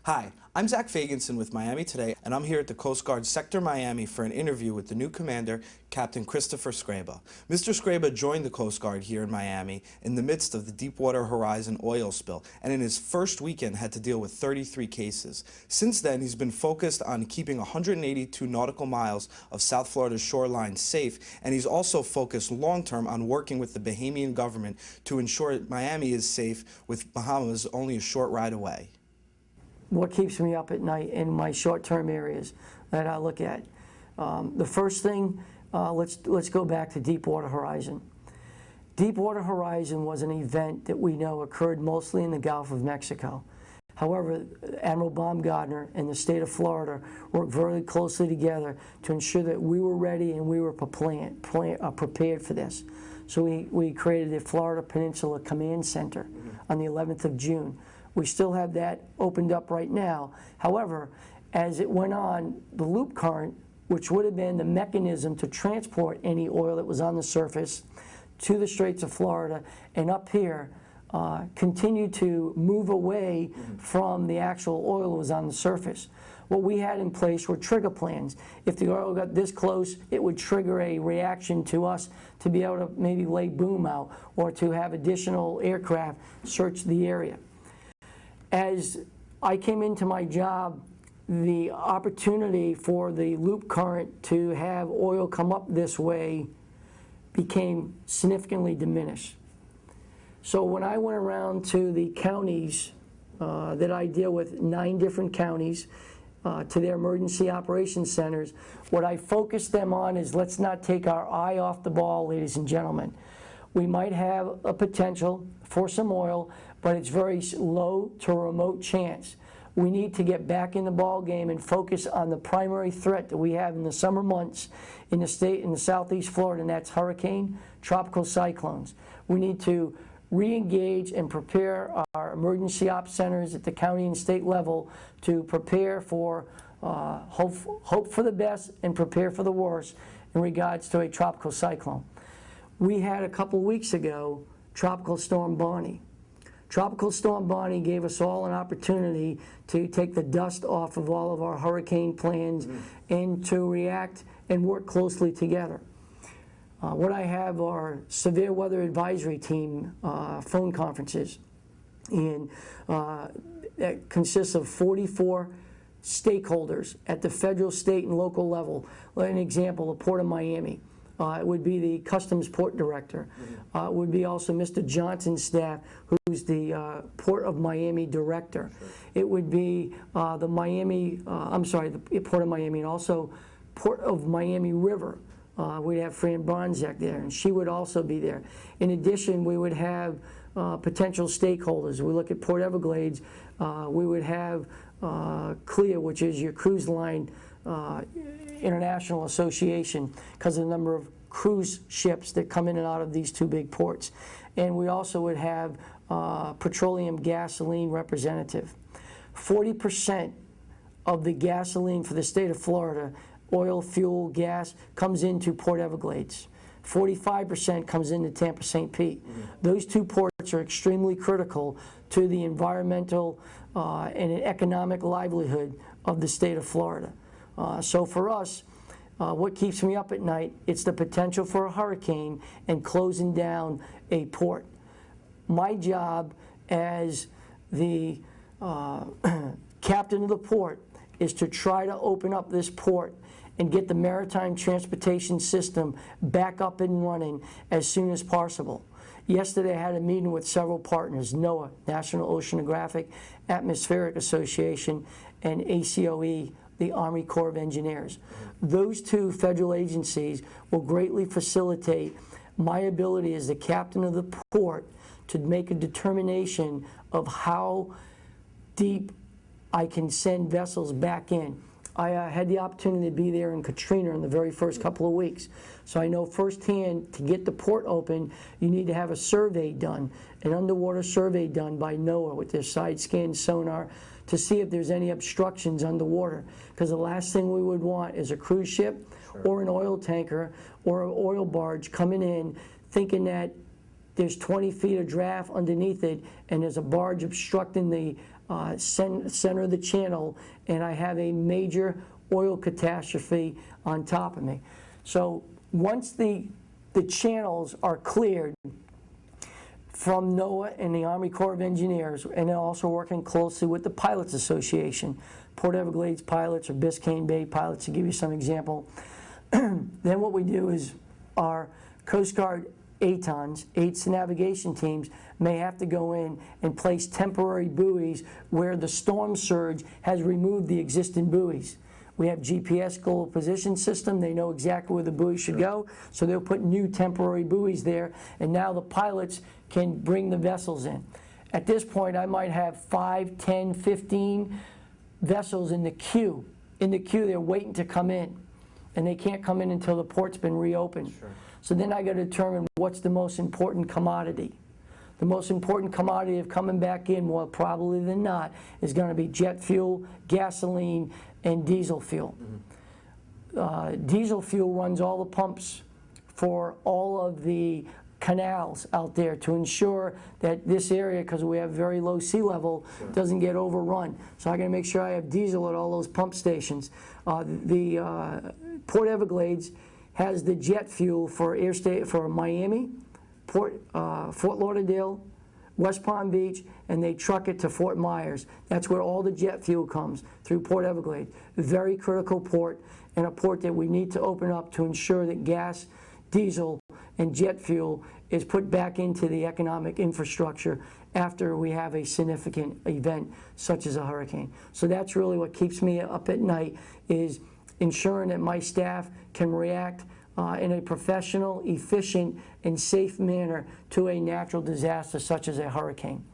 Hi, I'm Zach Fagenson with Miami Today, and I'm here at the Coast Guard Sector Miami for an interview with the new commander, Captain Christopher Scraba. Mr. Scraba joined the Coast Guard here in Miami in the midst of the Deepwater Horizon oil spill, and in his first weekend had to deal with 33 cases. Since then, he's been focused on keeping 182 nautical miles of South Florida's shoreline safe, and he's also focused long-term on working with the Bahamian government to ensure Miami is safe, with Bahamas only a short ride away. What keeps me up at night in my short-term areas that I look at. The first thing, let's go back to Deepwater Horizon. Deepwater Horizon was an event that we know occurred mostly in the Gulf of Mexico. However, Admiral Baumgartner and the state of Florida worked very closely together to ensure that we were ready and we were prepared for this. So we created the Florida Peninsula Command Center on the 11th of June. We still have that opened up right now. However, as it went on, the loop current, which would have been the mechanism to transport any oil that was on the surface to the Straits of Florida and up here, continued to move away from the actual oil that was on the surface. What we had in place were trigger plans. If the oil got this close, it would trigger a reaction to us to be able to maybe lay boom out or to have additional aircraft search the area. As I came into my job, the opportunity for the loop current to have oil come up this way became significantly diminished. So when I went around to the counties that I deal with, 9 different counties, to their emergency operations centers, what I focused them on is, let's not take our eye off the ball, ladies and gentlemen. We might have a potential for some oil, but it's very low to remote chance. We need to get back in the ball game and focus on the primary threat that we have in the summer months in the state, in the southeast Florida, and that's hurricane, tropical cyclones. We need to re-engage and prepare our emergency ops centers at the county and state level to prepare for, hope for the best and prepare for the worst in regards to a tropical cyclone. We had a couple weeks ago Tropical Storm Bonnie. Tropical Storm Bonnie gave us all an opportunity to take the dust off of all of our hurricane plans and to react and work closely together. What I have are severe weather advisory team phone conferences, and that consists of 44 stakeholders at the federal, state, and local level. An example, the Port of Miami. It would be the Customs Port Director. It would be also Mr. Johnson's staff, who's the Port of Miami Director. It would be the Port of Miami, and also Port of Miami River. We'd have Fran Bonzek there, and she would also be there. In addition, we would have potential stakeholders. We look at Port Everglades. We would have CLIA, which is your cruise line International Association, because of the number of cruise ships that come in and out of these 2 big ports. And we also would have petroleum gasoline representative. 40% of the gasoline for the state of Florida, oil, fuel, gas, comes into Port Everglades. 45% comes into Tampa, St. Pete. Those 2 ports are extremely critical to the environmental and economic livelihood of the state of Florida. So for us, what keeps me up at night, it's the potential for a hurricane and closing down a port. My job as the captain of the port is to try to open up this port and get the maritime transportation system back up and running as soon as possible. Yesterday I had a meeting with several partners, NOAA, National Oceanographic Atmospheric Association, and ACOE, the Army Corps of Engineers. Those 2 federal agencies will greatly facilitate my ability as the captain of the port to make a determination of how deep I can send vessels back in. I had the opportunity to be there in Katrina in the very first couple of weeks. So I know firsthand, to get the port open, you need to have a survey done, an underwater survey done by NOAA with their side scan sonar to see if there's any obstructions underwater. Because the last thing we would want is a cruise ship or an oil tanker or an oil barge coming in thinking that there's 20 feet of draft underneath it and there's a barge obstructing the center of the channel, and I have a major oil catastrophe on top of me. So once the channels are cleared from NOAA and the Army Corps of Engineers, and they're also working closely with the Pilots Association, Port Everglades pilots or Biscayne Bay pilots, to give you some example. Then what we do is our Coast Guard ATONs, AIDS navigation teams, may have to go in and place temporary buoys where the storm surge has removed the existing buoys. We have GPS global position system. They know exactly where the buoy should go, so they'll put new temporary buoys there, and now the pilots can bring the vessels in. At this point, I might have 5, 10, 15 vessels in the queue. In the queue, they're waiting to come in, and they can't come in until the port's been reopened. Sure. So then I got to determine what's the most important commodity. The most important commodity of coming back in, more probably than not, is going to be jet fuel, gasoline, and diesel fuel. Diesel fuel runs all the pumps for all of the canals out there to ensure that this area, because we have very low sea level, doesn't get overrun. So I got to make sure I have diesel at all those pump stations. The Port Everglades has the jet fuel for for Miami, Fort Lauderdale, West Palm Beach, and they truck it to Fort Myers. That's where all the jet fuel comes, through Port Everglades. Very critical port, and a port that we need to open up to ensure that gas, diesel, and jet fuel is put back into the economic infrastructure after we have a significant event such as a hurricane. So that's really what keeps me up at night, is ensuring that my staff can react in a professional, efficient, and safe manner to a natural disaster such as a hurricane.